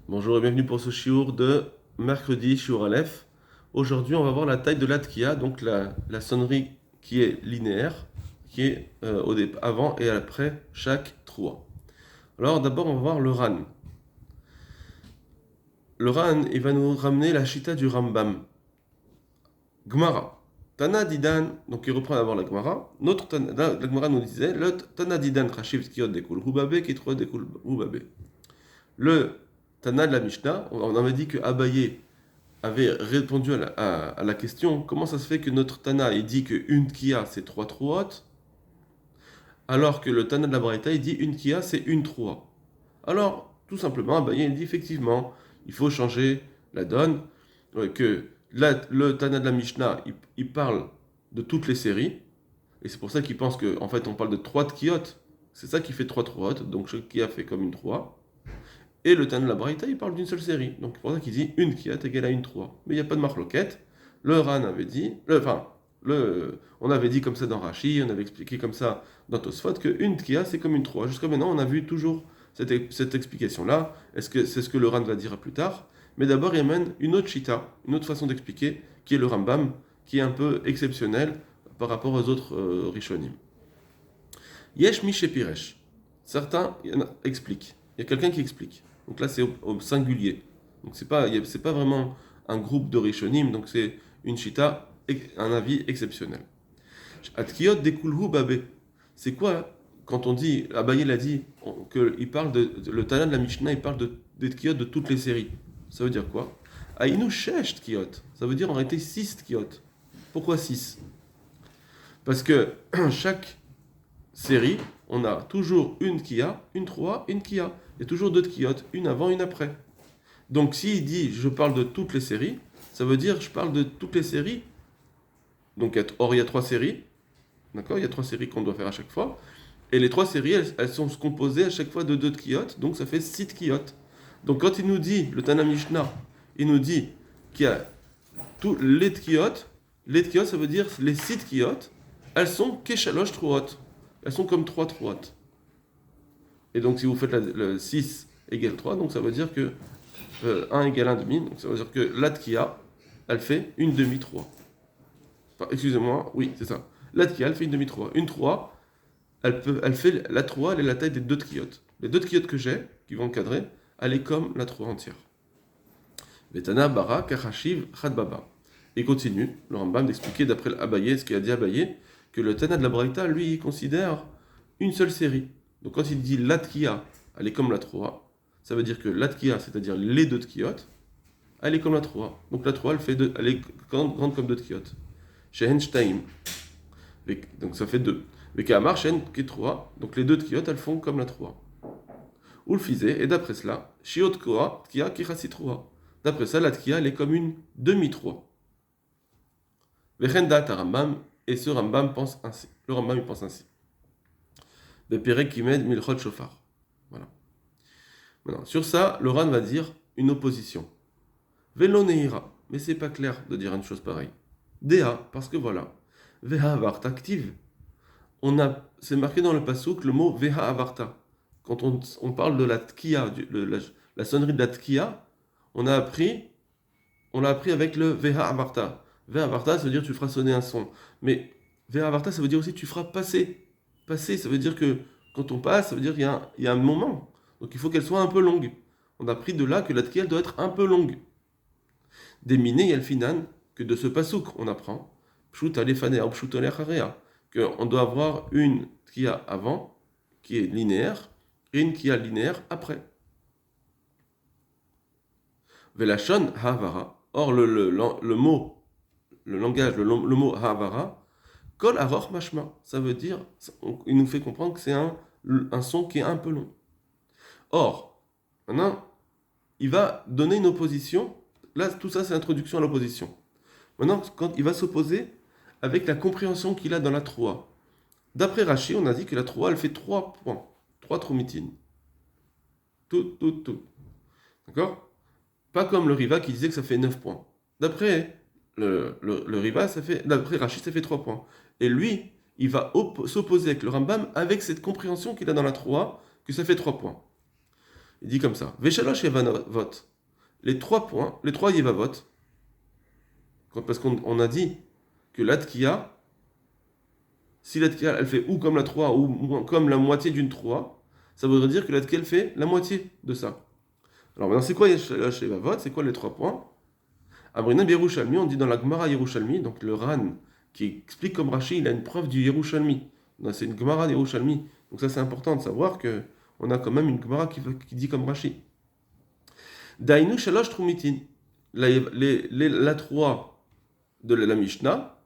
Bonjour et bienvenue pour ce shiur de mercredi, shiur Aleph. Aujourd'hui, on va voir la taille de l'atkia, donc la sonnerie qui est linéaire, qui est avant et après chaque trua. Alors d'abord, on va voir le ran. Le ran, il va nous ramener la shita du Rambam. Gemara. Tana Didan, donc il reprend d'abord la Gemara. Notre la Gemara nous disait, le Tana Didan Chashiv Tkiyot Dekul Hubabe, Kitro Dekul Hubabe. Le Tana de la Mishnah, on avait dit que Abaye avait répondu à la question comment ça se fait que notre Tana il dit que une Kia c'est trois trouotes, alors que le Tana de la Braïta il dit une Kia c'est une troua. Alors, tout simplement, Abaye il dit effectivement, il faut changer la donne, que le Tana de la Mishnah il parle de toutes les séries, et c'est pour ça qu'il pense qu'en fait on parle de trois Tkiyot, c'est ça qui fait trois trouotes, donc chaque Kia fait comme une troua. Et le Tana de la Braïta, il parle d'une seule série. Donc c'est pour ça qu'il dit une qui est égale à une 3. Mais il n'y a pas de marloquette. Le Ran avait dit, on avait dit comme ça dans Rashi, on avait expliqué comme ça dans Tosfot que une kia c'est comme une 3. Jusqu'à maintenant, on a vu toujours cette explication-là. Est-ce que c'est ce que le Ran va dire plus tard? Mais d'abord, il amène une autre shita, une autre façon d'expliquer, qui est le Rambam, qui est un peu exceptionnel par rapport aux autres Rishonim. Yesh mi shepiresh. Certains expliquent. Il y a quelqu'un qui explique. Donc là, c'est au singulier. Donc c'est pas vraiment un groupe de Rishonim, donc c'est une shita, un avis exceptionnel. Atkiyot dekulhu babe. C'est quoi quand on dit, Abaye l'a dit, qu'il parle le Tana de la Mishnah, il parle des tkiyot de toutes les séries. Ça veut dire quoi? Aïnou shesh tkiyot. Ça veut dire en réalité 6 tkiyot. Pourquoi 6? Parce que chaque série, on a toujours une kia, une 3, une kia. Il y a toujours deux tkiyot, une avant, une après. Donc s'il dit je parle de toutes les séries, ça veut dire je parle de toutes les séries. Donc or il y a trois séries, d'accord? Il y a trois séries qu'on doit faire à chaque fois. Et les trois séries, elles sont composées à chaque fois de deux tkiyot, donc ça fait 6 tkiyot. Donc quand il nous dit, le Tana Mishnah, il nous dit qu'il y a tous les tkiyot ça veut dire les 6 tkiyot, elles sont keshalosh truot. Elles sont comme 3 truot. Et donc si vous faites le 6 égale 3, donc ça veut dire que 1 égale 1 demi, donc ça veut dire que la tkia, elle fait une demi 3. Enfin, excusez-moi, oui, c'est ça. La tkia, elle fait une demi 3. Une 3, elle fait la 3, elle est la taille des deux tkiotes. Les deux tkiotes que j'ai, qui vont encadrer, elle est comme la 3 entière. Vetana bara kachashiv chadbaba. Et continue, le Rambam d'expliquer d'après l'Abaye, ce qu'il a dit Abaye, que le Tana de la Braïta, lui, il considère une seule série. Donc quand il dit l'atkia, elle est comme la 3, ça veut dire que l'atkia, c'est-à-dire les deux tkiyot, elle est comme la 3. Donc la 3, elle est grande comme deux tkiyot. Shehen shtaim. Donc ça fait 2. Vekamar shen ki 3. Donc les deux tkiyot, elles font comme la 3. Ou le fizé, et d'après cela, shiot koa tkia ki chasi 3. D'après ça, la tkia, elle est comme une demi 3. Vechen dat Rambam, et ce Rambam pense ainsi. Le Rambam, il pense ainsi. Beperek kimed milchot shofar. Voilà. Maintenant, sur ça, le Ran va dire une opposition. Velo neira, mais c'est pas clair de dire une chose pareille. Dea, parce que voilà. Veha avarta active. C'est marqué dans le pasuk le mot Veha avarta. Quand on parle de la tkia, la sonnerie de la tkia, on l'a appris avec le Veha avarta. Veha avarta, ça veut dire tu feras sonner un son. Mais Veha avarta, ça veut dire aussi tu feras passer. Passer, ça veut dire que quand on passe, ça veut dire qu'il y a un moment. Donc il faut qu'elle soit un peu longue. On a pris de là que la tkia doit être un peu longue. Des miné yalfinan, que de ce pasouk on apprend, pshut alefanea ou pshut alecharea, qu'on doit avoir une tkia avant, qui est linéaire, et une tkia linéaire après. Velashon havara, or le mot, le langage, le mot havara, kol aror mashma, ça veut dire, il nous fait comprendre que c'est un son qui est un peu long. Or, maintenant, il va donner une opposition. Là, tout ça, c'est l'introduction à l'opposition. Maintenant, quand il va s'opposer avec la compréhension qu'il a dans la Troa. D'après Rashi, on a dit que la Troa, elle fait 3 points. 3 tromitines. Tout. D'accord? Pas comme le Riva qui disait que ça fait 9 points. D'après le Riva, d'après Rashi, ça fait 3 points. Et lui, il va s'opposer avec le Rambam avec cette compréhension qu'il a dans la Troa, que ça fait 3 points. Il dit comme ça. Veshalosh Yevanot. Les 3 points, les 3 Yevavot, parce qu'on a dit que l'Atkiya, si l'Atkiya elle fait ou comme la 3 ou comme la moitié d'une 3, ça voudrait dire que l'Atkiya elle fait la moitié de ça. Alors maintenant, c'est quoi Yeshalosh Yevavot? C'est quoi les 3 points? Abrina Yerushalmi, on dit dans la Gemara Yerushalmi, donc le Ran qui explique comme Rashi, il a une preuve du Yerushalmi. C'est une Gemara Yerushalmi. Donc ça c'est important de savoir que on a quand même une Gemara qui dit comme Rashi. Dainu Shalosh Trumitin. La 3 de la Mishnah,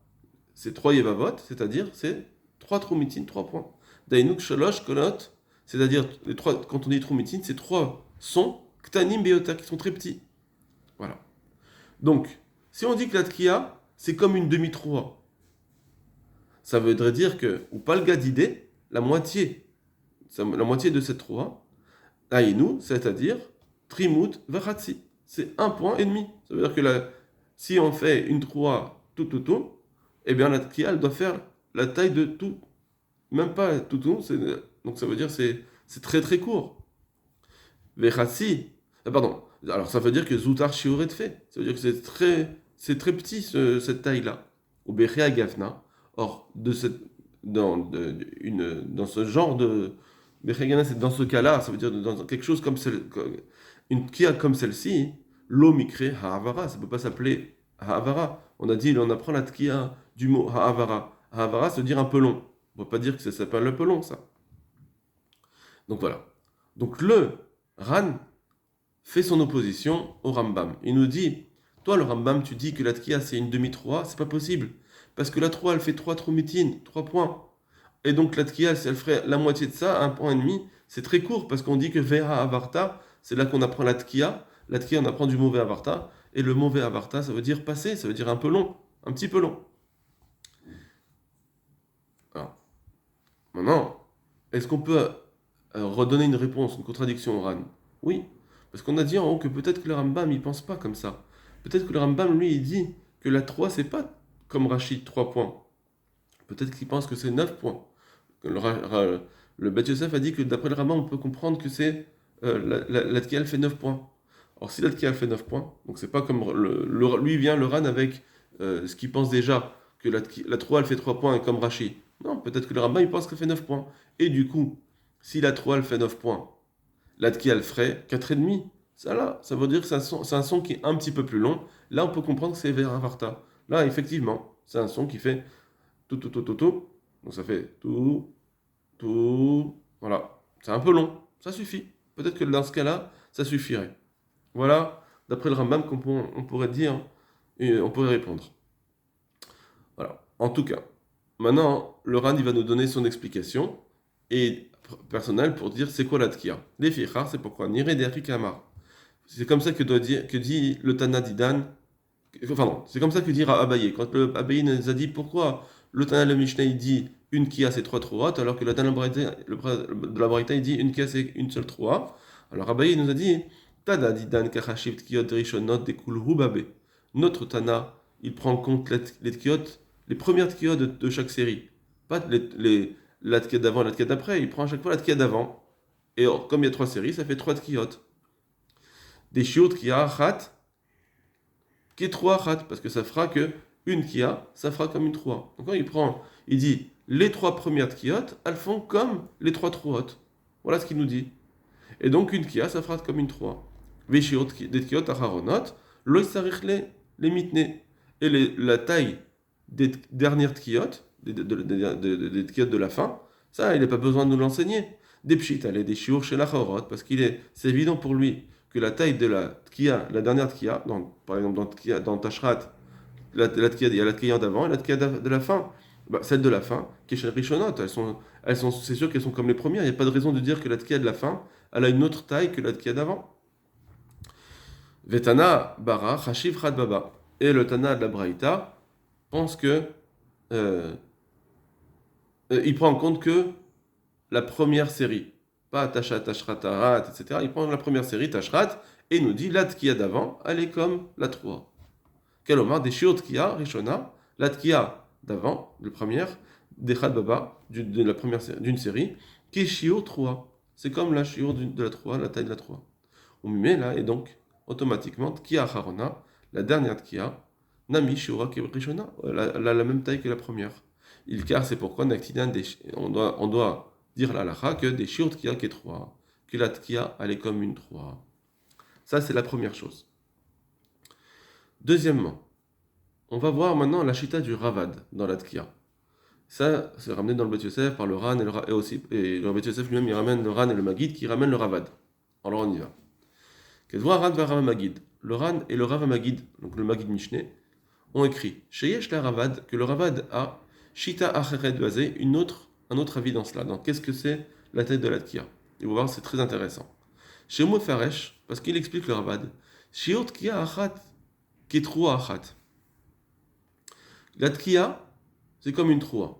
c'est 3 Yevavot, c'est-à-dire c'est 3 Trumitin, 3 points. Dainu Shalosh Kolot, c'est-à-dire les 3, quand on dit Trumitin, c'est 3 sons Ktanim Beota qui sont très petits. Voilà. Donc, si on dit que la Tkiya, c'est comme une demi-3, ça voudrait dire que, ou pas le gars d'idée, la moitié de cette 3, Aïnou, c'est-à-dire Trimut Vachatsi. C'est 1,5 point. Ça veut dire que si on fait une 3 tout, eh bien la Tkiya, elle doit faire la taille de tout. Même pas tout, donc ça veut dire que c'est très très court. Vachatsi, pardon. Alors ça veut dire que Zoutar Shiuret fait. Ça veut dire que c'est très petit cette taille-là. Ou Bechea Gafna. Or, dans ce genre de. Bechea Gafna, c'est dans ce cas-là, ça veut dire dans quelque chose comme une kia comme celle-ci, l'eau mikre ha'avara. Ça ne peut pas s'appeler ha'avara. On a dit, on apprend la tkia du mot ha'avara. Ha'avara, ça veut dire un peu long. On ne peut pas dire que ça s'appelle un peu long, ça. Donc voilà. Donc le Ran fait son opposition au Rambam. Il nous dit, toi le Rambam, tu dis que la tkiya c'est une demi-3, c'est pas possible. Parce que la 3 elle fait 3 trumitines, 3 points. Et donc la tkiya, si elle ferait la moitié de ça, 1,5 point, c'est très court parce qu'on dit que Veha Avarta, c'est là qu'on apprend la tkiya. La tkiya on apprend du mot Avarta. Et le mot Avarta ça veut dire passer, ça veut dire un peu long, un petit peu long. Alors, maintenant, est-ce qu'on peut redonner une réponse, une contradiction au Ran? Oui. Parce qu'on a dit en haut que peut-être que le Rambam, il pense pas comme ça. Peut-être que le Rambam, lui, il dit que la 3, c'est pas comme Rachid, 3 points. Peut-être qu'il pense que c'est 9 points. Le Beth Yosef a dit que d'après le Rambam, on peut comprendre que c'est la Tkiya, elle fait 9 points. Or, si la Tkiya, elle fait 9 points, donc c'est pas comme. Lui vient, le Ran, avec ce qu'il pense déjà, que la 3, elle fait 3 points, comme Rachid. Non, peut-être que le Rambam, il pense qu'elle fait 9 points. Et du coup, si la 3, elle fait 9 points, la tkiya elle ferait 4,5. Ça veut dire que c'est un son qui est un petit peu plus long. Là, on peut comprendre que c'est vers Avarta. Là, effectivement, c'est un son qui fait tout. Donc ça fait tout. Voilà. C'est un peu long. Ça suffit. Peut-être que dans ce cas-là, ça suffirait. Voilà, d'après le Rambam, on pourrait dire, et on pourrait répondre. Voilà. En tout cas, maintenant, le Ran, il va nous donner son explication. Et personnel pour dire c'est quoi la tkiya. Les fichar, c'est pourquoi Nire de Kamar. C'est comme ça que dit le Tana d'Idan. Pardon, c'est comme ça que dit Abaye. Quand le Abaye nous a dit pourquoi le Tana le Mishnah il dit une kia c'est 3 troat, alors que le Tana de la Braïta il dit une kia c'est une seule troa. Alors Abaye nous a dit Tana d'Idan kachashiv tkiyot rishonot de kulhu babe. Notre Tana il prend en compte les tkiyot, les premières tkiyot de chaque série, pas la tkiya d'avant et la tkiya d'après. Il prend à chaque fois la tkiya d'avant. Et comme il y a 3 séries, ça fait 3 tkiyot. Des shiot tkiya chat, qui est 3 chat, parce que ça fera que une tkiya, ça fera comme une 3. Donc quand il dit les 3 premières tkiyot, elles font comme les 3 troot. Voilà ce qu'il nous dit. Et donc une tkiya, ça fera comme une 3. Des shiot des tkiyot acharonot, lo yisarich les mitne. Et la taille des dernières tkiyot, des tkiyot de la fin, ça, il n'a pas besoin de nous l'enseigner. Des pshit, des shiur chez la chorot, parce c'est évident pour lui que la taille de la tkiya, la dernière tkiya, par exemple dans Tashrat, il y a la tkiya d'avant et la tkiya de la fin. Celle de la fin, qui est chez Rishonot, c'est sûr qu'elles sont comme les premières, il n'y a pas de raison de dire que la tkiya de la fin, elle a une autre taille que la tkiya d'avant. Vetana bara chashiv chad baba. Et le Tana de la Braïta pense que il prend en compte que la première série, pas Tashat, Tashrat, Tarat, etc. Il prend la première série, Tashrat, et il nous dit la tkiya d'avant, elle est comme la 3. Quel omar des shiot tkiya, Rishona, la tkiya d'avant, la première, des Chad Baba, d'une série, qui est shiot 3. c'est comme la shiur de la 3, la taille de la 3. On met là, et donc, automatiquement, Tkia Harona, la dernière Tkia, Nami Shiura Kebrishona, la même taille que la première. Car c'est pourquoi on doit dire la lacha que des shiur Tkia qui est 3, que la Tkia, elle est comme une 3. Ça, c'est la première chose. Deuxièmement, on va voir maintenant la chita du Ravad dans la Tkia. Ça, c'est ramené dans le Bet Yosef par le Ran et le Bet Yosef lui-même, il ramène le Ran et le Magid qui ramènent le Ravad. Alors on y va. Kedvoa Ran va Rav Magid. Le Ran et le Rav Magid, donc le Magid Mishneh, ont écrit Sheyesh la Ravad, que le Ravad a Shita Acheret Bazé, un autre avis dans cela. Donc qu'est-ce que c'est la tête de la Tkia? Et vous voir, c'est très intéressant. Chez Faresh, parce qu'il explique le Ravad, Shiot Tkia Achat, Ketrua Achat. La Tkia, c'est comme une troua.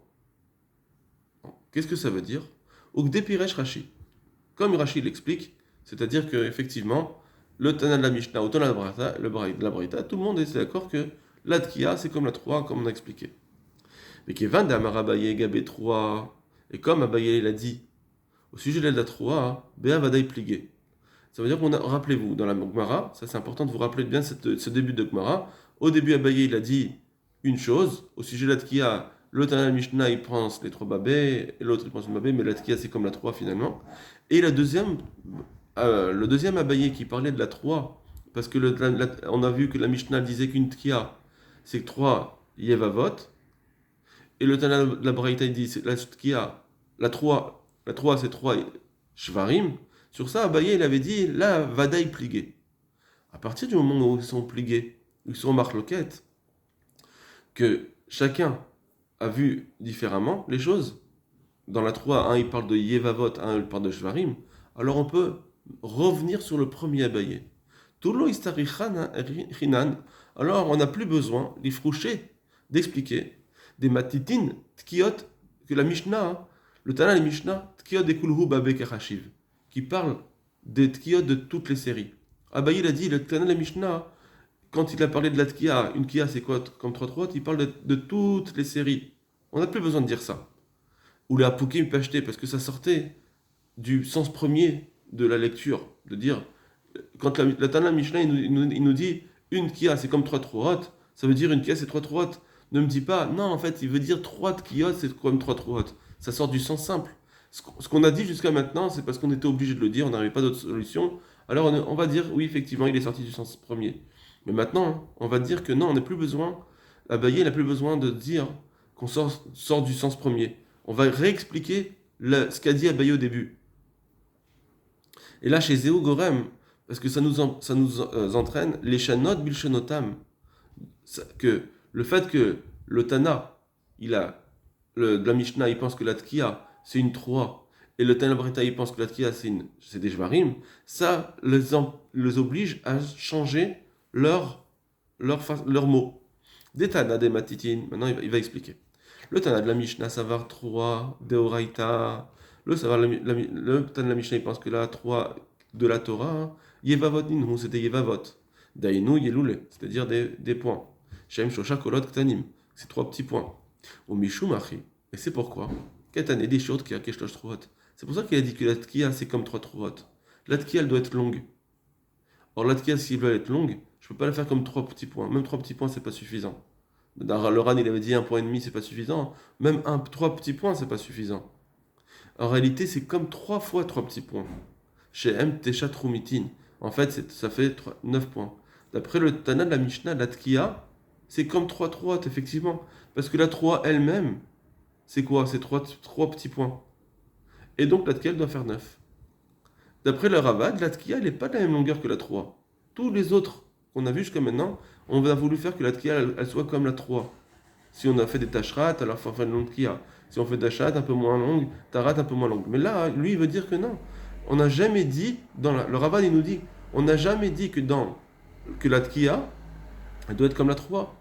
Qu'est-ce que ça veut dire? Ogdepiresh Rashi. Comme Rashi l'explique, c'est-à-dire qu'effectivement, le Tana de la Mishnah, ou Tana de la Braïta, tout le monde est d'accord que la Tkia, c'est comme la troua, comme on a expliqué. Mais Kevan d'Amar Abaye Gabé troua, et comme Abaye l'a dit, au sujet de la troua, Béa Vadaï Pligé. Ça veut dire qu'on a, rappelez-vous, dans la Gemara, ça c'est important de vous rappeler bien ce début de Gemara. Au début, Abaye, il a dit une chose, au sujet de la Tkia, le Tana Mishnah, il pense les 3 babés, et l'autre il pense une babé, mais la Tkia c'est comme la 3 finalement. Et le deuxième Abaye qui parlait de la 3, parce que on a vu que la Mishnah disait qu'une Tkia c'est 3 Yevavot, et le Tana de la Braïta il dit c'est la Tkia, la 3 c'est 3 Shvarim. Sur ça, Abaye il avait dit la Vadaï pligué. À partir du moment où ils sont pligués, où ils sont marloquettes, que chacun a vu différemment les choses. Dans la 3, un il parle de Yevavot, un il parle de Shvarim. Alors on peut revenir sur le premier Abaye. Toulo istari chinan. Alors on n'a plus besoin, l'ifrouché, d'expliquer des matitin tkiot que la Mishnah, le Tana et Mishnah, tkiot de kulhu babe kachashiv, qui parle des tkiot de toutes les séries. Abaye il a dit, le Tana et Mishnah, quand il a parlé de la tkia, une tkia c'est quoi comme 3 il parle de toutes les séries. On n'a plus besoin de dire ça. Ou la Poukim Pashté, parce que ça sortait du sens premier de la lecture, de dire, quand la Tana Mishnah il nous dit une tkia c'est comme 3 trohot, ça veut dire une tkia c'est 3 trohot. Ne me dis pas, non en fait il veut dire 3 tkiot c'est comme 3 trohot. Ça sort du sens simple. Ce qu'on a dit jusqu'à maintenant, c'est parce qu'on était obligé de le dire, on n'avait pas d'autre solution. Alors on va dire, oui effectivement il est sorti du sens premier. Mais maintenant, on va dire que non, on n'a plus besoin, Abaye n'a plus besoin de dire qu'on sort du sens premier. On va réexpliquer ce qu'a dit Abaye au début. Et là, chez Zéou Gorem, parce que ça nous entraîne, les Shanot Bilshanotam, que le fait que le Tana, de la Mishnah, il pense que la Tkia, c'est une 3, et le Tana Breta, il pense que la Tkia, c'est des Jvarim, ça les oblige à changer leurs mots. Des Tana, des Matitin, maintenant il va expliquer. Le Tana de la Mishnah, Savar 3, Deoraita. Le Tana de la Mishnah, il pense que la 3 de la Torah, Yevavot Ninhu, c'était Yevavot. Dainu, Yelule, c'est-à-dire des points. Shem, Shosha, Kolot, Ktanim, c'est 3 petits points. Au Mishum, Achi. Et c'est pourquoi Ketane, des short qui a Keshlosh Trohot. C'est pour ça qu'il a dit que la Tkia, c'est comme 3 Trohot. La Tkia, elle doit être longue. Or, la Tkia, s'il veut être longue, je ne peux pas la faire comme 3 petits points. Même 3 petits points, c'est pas suffisant. Dans le Ran, il avait dit 1,5 point, c'est pas suffisant. Même 3 petits points, c'est pas suffisant. En réalité, c'est comme 3 fois 3 petits points. Chez M. Teshat Rumitin. En fait, ça fait 9 points. D'après le Tana de la Mishnah, la Tkia, c'est comme 3 trottes, effectivement. Parce que la 3 elle-même, c'est quoi? C'est 3 petits points. Et donc la Tkia, elle doit faire 9. D'après le Ravad, la Tkia, elle n'est pas de la même longueur que la 3. Tous les autres qu'on a vus jusqu'à maintenant, on a voulu faire que la Tkia, elle soit comme la 3. Si on a fait des tashrat, alors il faut faire une longue Tkia. Si on fait des tashrat un peu moins longue, tarat un peu moins longue. Mais là, lui, il veut dire que non. On n'a jamais dit, le Ravad, il nous dit, on n'a jamais dit que la Tkia, elle doit être comme la 3.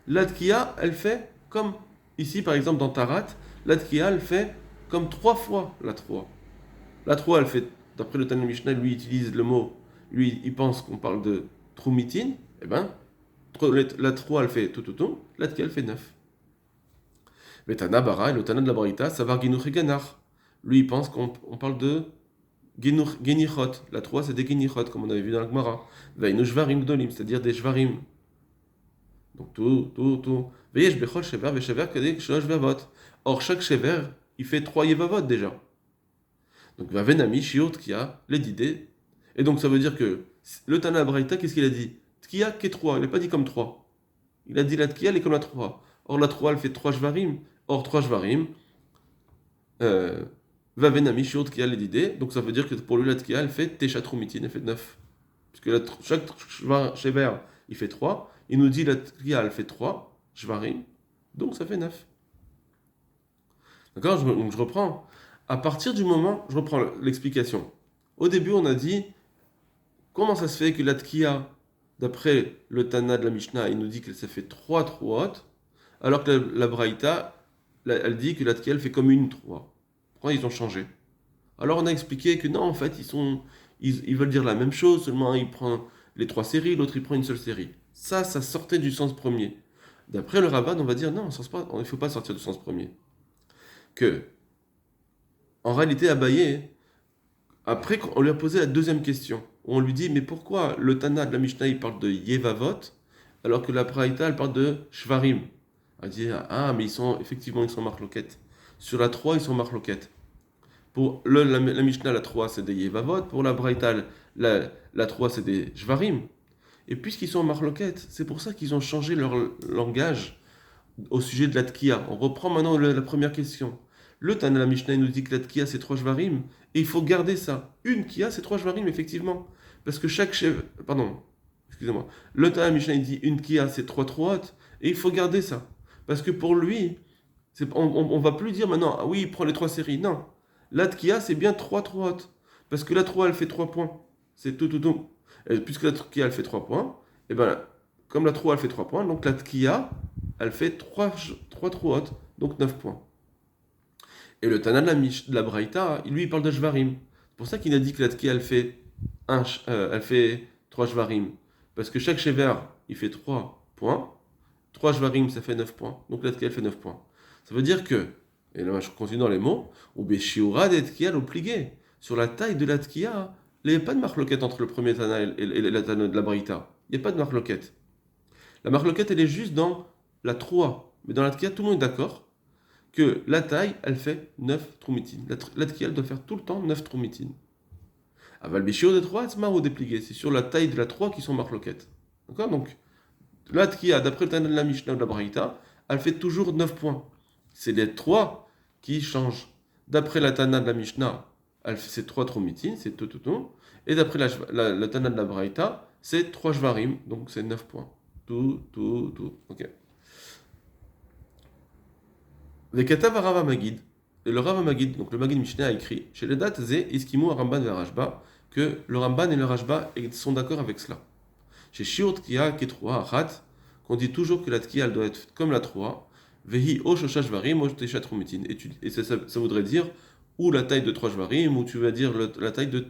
La Tkia, elle fait comme, ici par exemple dans tarat, la Tkia, elle fait comme 3 fois la 3. La 3, elle fait, d'après le Tana Mishnah, lui utilise le mot, lui il pense qu'on parle de Trumitin, eh ben, la 3 elle fait tout, la Tkia elle fait 9. Mais Tana Bara, et le Tana de la Braïta, ça va Ginuch et Ganar. Lui il pense qu'on parle de Genichot. La 3, c'est des genichot, comme on avait vu dans la Gemara. Veinu shvarim gdolim, c'est-à-dire des shvarim. Donc tout. Veyesh bechol shever, veshever kadek shlosh vavot. Or, chaque shever, il fait 3 yevavot déjà. Donc, vavenami, shiur, tkia, les didé. Et donc, ça veut dire que le Tana Braïta, qu'est-ce qu'il a dit? Tkia, qui est 3. Il n'a pas dit comme 3. Il a dit la tkia, elle est comme la 3. Or, la 3, elle fait 3 shvarim. Or, 3 shvarim, vavenami, shiur, tkia, les didé. Donc, ça veut dire que pour lui, la tkia, elle fait teshat rumitin, elle fait 9. Puisque chaque shever, il fait 3. Il nous dit la tkia, elle fait 3 shvarim. Donc, ça fait 9. D'accord? Donc, je reprends. À partir du moment, je reprends l'explication. Au début, on a dit comment ça se fait que la tkia, d'après le Tana de la Mishnah, il nous dit que ça fait 3 trouot, alors que la Braïta, elle dit que la tkia, elle fait comme une 3. Pourquoi ils ont changé? Alors on a expliqué que non, en fait, ils veulent dire la même chose, seulement un, il prend les 3 séries, l'autre, il prend une seule série. Ça sortait du sens premier. D'après le Rabbin, on va dire non, il ne faut pas sortir du sens premier. Que, en réalité, Abaye, après, on lui a posé la deuxième question. On lui dit, mais pourquoi le Tana de la Mishnah, il parle de Yevavot, alors que la Braïta, elle parle de Shvarim? Elle dit, ah, mais effectivement, ils sont marloquettes. Sur la 3, ils sont marloquettes. Pour la Mishnah, la 3, c'est des Yevavot. Pour la Braïta, la 3, c'est des Shvarim. Et puisqu'ils sont marloquettes, c'est pour ça qu'ils ont changé leur langage au sujet de la Tkiya. On reprend maintenant la première question. Le Tana de la Mishnah il nous dit que la Tkiya c'est 3 Shvarim, et il faut garder ça. Une Kia c'est 3 Shvarim, effectivement. Parce que chaque pardon, excusez-moi. Le Tana de la Mishnah il dit une Kia c'est 3 Trouot, et il faut garder ça. Parce que pour lui, on va plus dire maintenant, ah oui, il prend les 3 séries. Non. La Tkiya c'est bien 3 Trouot. Parce que la 3 elle fait 3 points. C'est tout. Et puisque la Tkiya elle fait 3 points, et ben comme la 3 elle fait 3 points, donc la Tkiya elle fait 3 Trouot, donc 9 points. Et le Tana de la Braïta, lui, il parle de Shvarim. C'est pour ça qu'il a dit que la Tkiya, elle fait 3 Shvarim. Parce que chaque Shever, il fait 3 points. 3 Shvarim, ça fait 9 points. Donc la Tkiya, elle fait 9 points. Ça veut dire que, et là je continue dans les mots, ou Beshiura de Tkiya l'obligé. Sur la taille de la Tkiya, il n'y a pas de marloquette entre le premier Tana et la Tana de la Braïta. Il n'y a pas de marloquette. La marloquette, elle est juste dans la 3. Mais dans la Tkiya, tout le monde est d'accord que la taille, elle fait 9 troumitines. La tkiya, elle doit faire tout le temps 9 troumitines. Aval béchio de 3, c'est marot déplié. C'est sur la taille de la 3 qui sont marloquettes. D'accord? Donc, la tkiya, d'après le Tana de la Mishnah ou de la Braïta, elle fait toujours 9 points. C'est les 3 qui changent. D'après la Tana de la Mishnah, c'est 3 troumitines, c'est tout. Et d'après la Tana de la Braïta, c'est 3 shvarim, donc c'est 9 points. Tout. Ok. Vekatav Rava Magid, et le Rava Magid, donc le Magid Mishnah a écrit, chez les dates Zé, Iskimu, Ramban et Rashba, que le Ramban et le Rashba sont d'accord avec cela. Chez Shiur Tkiya, Ketroa, Achat, qu'on dit toujours que la Tkiya, elle doit être comme la Troa, Vehi O Shoshash Varim, O Teshat Rumitin. Et ça voudrait dire ou la taille de 3 Shvarim, ou tu vas dire la taille de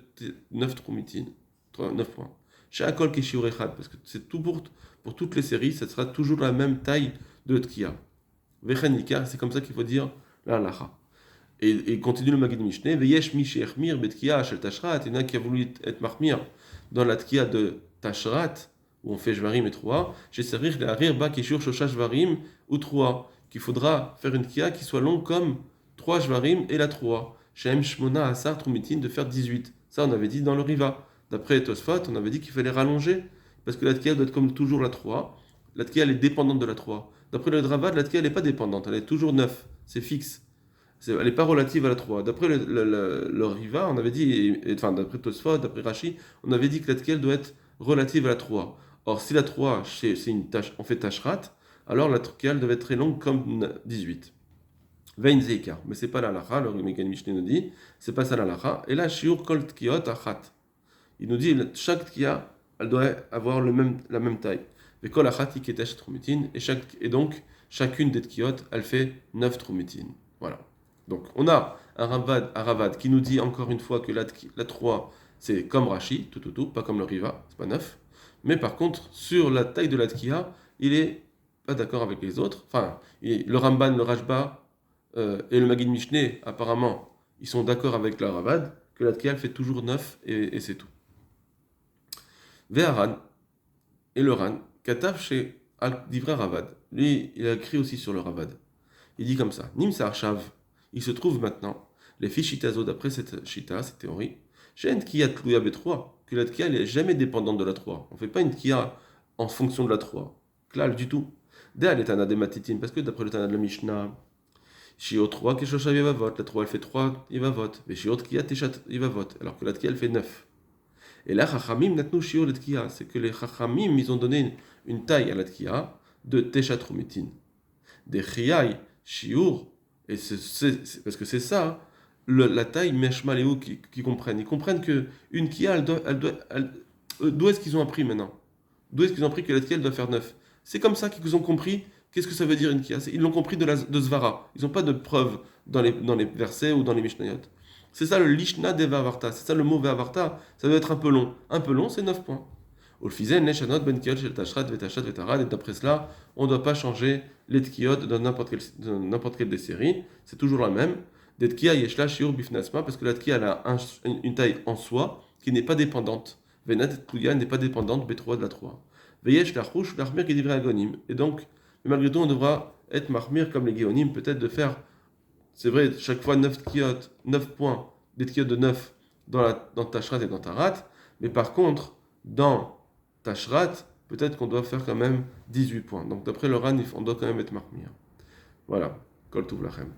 9 Trumitin, 9 points. Chez Akol Keshiur Echad, parce que c'est tout pour toutes les séries, ça sera toujours la même taille de Tkiya. C'est comme ça qu'il faut dire la halacha. Et continue le Magid Mishneh, Veyesh Mishi Echmir Betkiya Shel Tashrat, il y en a qui a voulu être marmir dans la Tkiya de Tashrat, où on fait Shvarim et Troa, chez Serir la Rir Ba Kishur Shosha Shvarim ou Troa, qu'il faudra faire une Tkiya qui soit longue comme 3 Shvarim et la Troa. Chez M Shmona Asar Trumitin de faire 18. Ça on avait dit dans le Riva. D'après Tosfot, on avait dit qu'il fallait rallonger, parce que la Tkiya doit être comme toujours la Troa. La Tkiya elle est dépendante de la Troa. D'après le Dravad, la Tkiya elle n'est pas dépendante, elle est toujours 9, c'est fixe. Elle n'est pas relative à la 3. D'après le Riva, on avait dit, enfin d'après Tosfot, d'après Rashi, on avait dit que la Tkiya elle doit être relative à la 3. Or, si la 3, c'est une tâche, on fait tashrat, alors la Tkiya elle devait être très longue comme 18. Vein Zeikar, mais c'est pas la lacha, le Megan Mishneh nous dit, c'est pas ça la lacha. Et là, Shiur Kol Tkiyot Achat. Il nous dit, chaque Tkiya, elle doit avoir la même taille. Et donc, chacune des tkiyot, elle fait 9 trumitines. Voilà. Donc, on a un Ravad qui nous dit encore une fois que la 3, c'est comme Rashi, tout, pas comme le Riva, c'est pas 9. Mais par contre, sur la taille de la tkiya, il est pas d'accord avec les autres. Enfin, le Ramban, le Rashba et le Magid Mishneh, apparemment, ils sont d'accord avec le Ravad que la tkia elle fait toujours 9 et c'est tout. Ve'aran, et le Ran, Katav chez Divrei Ravad. Lui, il a écrit aussi sur le Ravad. Il dit comme ça, Nim Shav, il se trouve maintenant, les fiches Shitazo, d'après cette Shita, cette théorie, chez une Tkia Tlouya B3, que la Tkia n'est jamais dépendante de la 3. On ne fait pas une Tkia en fonction de la 3. Klal, du tout. Dès le Tana des Matitin, parce que d'après le Tana de la Mishnah, Shiot 3, Keshoshav Yevavot, la 3 elle fait 3 Yevavot, et Shiot Tkia Teshat Yevavot, alors que la Tkia elle fait 9. Et là, Chachamim natnu shiur le tkia, c'est que les Chachamim, ils ont donné une taille à la tkia de Teshat Rumitin. Des Chiyai, shiur, et parce que c'est ça, la taille Meshmaléou qui comprennent. Ils comprennent qu'une tkia, d'où est-ce qu'ils ont appris maintenant? D'où est-ce qu'ils ont appris que la tkia, elle doit faire 9? C'est comme ça qu'ils ont compris qu'est-ce que ça veut dire une tkia. Ils l'ont compris de Svara. Ils n'ont pas de preuve dans les versets ou dans les Mishnayot. C'est ça le lishna de Vavarta, c'est ça le mot Vavarta, ça doit être un peu long. Un peu long, c'est 9 points. Ulfizen, Neshanot, Ben Kiot, Shel Tashrat, Vetachat, Vetarad, et d'après cela, on ne doit pas changer les Tkiot dans n'importe quelle des séries, c'est toujours la même. Des Tkia, Yeshla, Shiur, Bifnasma, parce que la Tkia, elle a une taille en soi qui n'est pas dépendante. Venat, Tkuya n'est pas dépendante, B3 de la 3. Veyesh, la Rouche, l'Armir qui dirait Agonim. Et donc, mais malgré tout, on devra être Marmir comme les Géonim, peut-être de faire. C'est vrai, chaque fois 9 tkiot, 9 points, des tkiot de 9 dans Tashrat et dans Tarat, mais par contre, dans Tashrat, peut-être qu'on doit faire quand même 18 points. Donc d'après le Ran, on doit quand même être marmir. Voilà, Kol Tuv Lachem.